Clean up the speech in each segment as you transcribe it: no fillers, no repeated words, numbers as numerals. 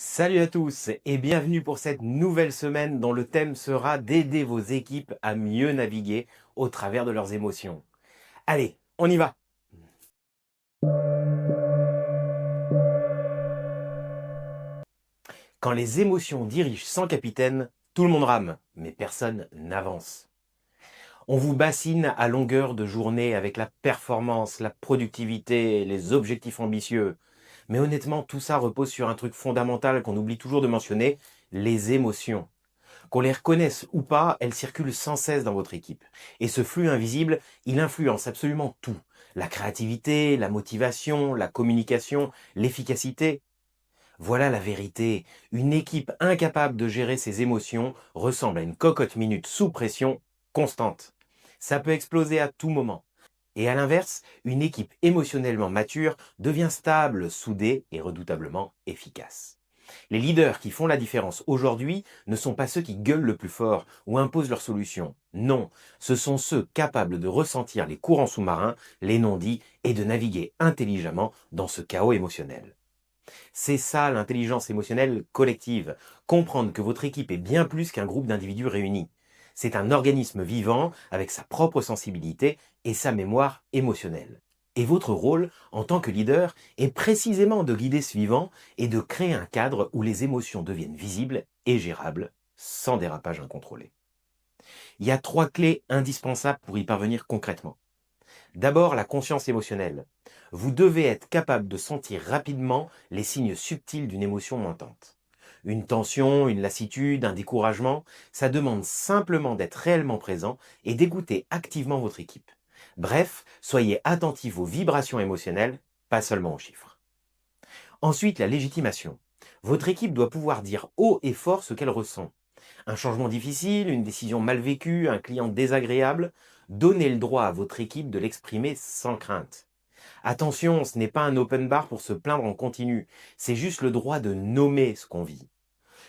Salut à tous et bienvenue pour cette nouvelle semaine dont le thème sera d'aider vos équipes à mieux naviguer au travers de leurs émotions. Allez, on y va! Quand les émotions dirigent sans capitaine, tout le monde rame, mais personne n'avance. On vous bassine à longueur de journée avec la performance, la productivité, les objectifs ambitieux. Mais honnêtement, tout ça repose sur un truc fondamental qu'on oublie toujours de mentionner, les émotions. Qu'on les reconnaisse ou pas, elles circulent sans cesse dans votre équipe. Et ce flux invisible, il influence absolument tout. La créativité, la motivation, la communication, l'efficacité. Voilà la vérité. Une équipe incapable de gérer ses émotions ressemble à une cocotte minute sous pression constante. Ça peut exploser à tout moment. Et à l'inverse, une équipe émotionnellement mature devient stable, soudée et redoutablement efficace. Les leaders qui font la différence aujourd'hui ne sont pas ceux qui gueulent le plus fort ou imposent leurs solutions. Non, ce sont ceux capables de ressentir les courants sous-marins, les non-dits et de naviguer intelligemment dans ce chaos émotionnel. C'est ça l'intelligence émotionnelle collective. Comprendre que votre équipe est bien plus qu'un groupe d'individus réunis. C'est un organisme vivant avec sa propre sensibilité et sa mémoire émotionnelle. Et votre rôle, en tant que leader, est précisément de guider ce vivant et de créer un cadre où les émotions deviennent visibles et gérables, sans dérapage incontrôlé. Il y a 3 clés indispensables pour y parvenir concrètement. D'abord, la conscience émotionnelle. Vous devez être capable de sentir rapidement les signes subtils d'une émotion montante. Une tension, une lassitude, un découragement, ça demande simplement d'être réellement présent et d'écouter activement votre équipe. Bref, soyez attentifs aux vibrations émotionnelles, pas seulement aux chiffres. Ensuite, la légitimation. Votre équipe doit pouvoir dire haut et fort ce qu'elle ressent. Un changement difficile, une décision mal vécue, un client désagréable, donnez le droit à votre équipe de l'exprimer sans crainte. Attention, ce n'est pas un open bar pour se plaindre en continu, c'est juste le droit de nommer ce qu'on vit.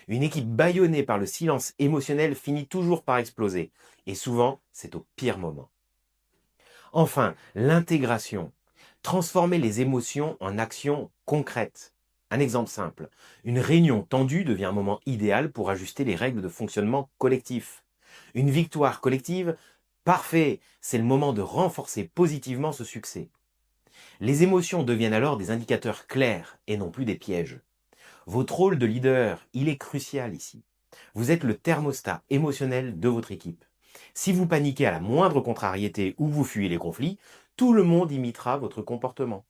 Une équipe bâillonnée par le silence émotionnel finit toujours par exploser, et souvent, c'est au pire moment. Enfin, l'intégration. Transformer les émotions en actions concrètes. Un exemple simple. Une réunion tendue devient un moment idéal pour ajuster les règles de fonctionnement collectif. Une victoire collective, parfait, c'est le moment de renforcer positivement ce succès. Les émotions deviennent alors des indicateurs clairs et non plus des pièges. Votre rôle de leader, il est crucial ici. Vous êtes le thermostat émotionnel de votre équipe. Si vous paniquez à la moindre contrariété ou vous fuyez les conflits, tout le monde imitera votre comportement.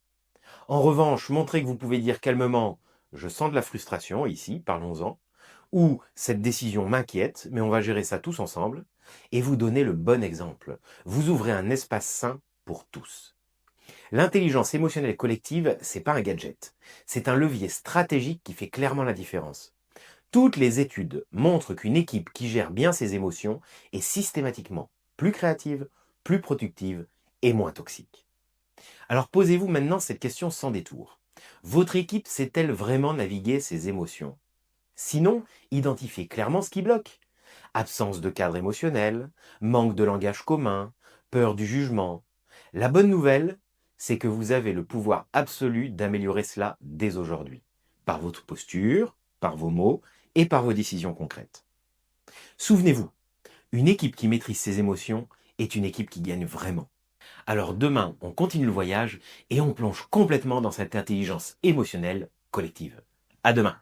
En revanche, montrez que vous pouvez dire calmement « Je sens de la frustration ici, parlons-en » ou « Cette décision m'inquiète, mais on va gérer ça tous ensemble » et vous donnez le bon exemple. Vous ouvrez un espace sain pour tous. L'intelligence émotionnelle collective, c'est pas un gadget. C'est un levier stratégique qui fait clairement la différence. Toutes les études montrent qu'une équipe qui gère bien ses émotions est systématiquement plus créative, plus productive et moins toxique. Alors posez-vous maintenant cette question sans détour. Votre équipe sait-elle vraiment naviguer ses émotions? Sinon, identifiez clairement ce qui bloque. Absence de cadre émotionnel, manque de langage commun, peur du jugement. La bonne nouvelle, c'est que vous avez le pouvoir absolu d'améliorer cela dès aujourd'hui, par votre posture, par vos mots et par vos décisions concrètes. Souvenez-vous, une équipe qui maîtrise ses émotions est une équipe qui gagne vraiment. Alors demain, on continue le voyage et on plonge complètement dans cette intelligence émotionnelle collective. À demain!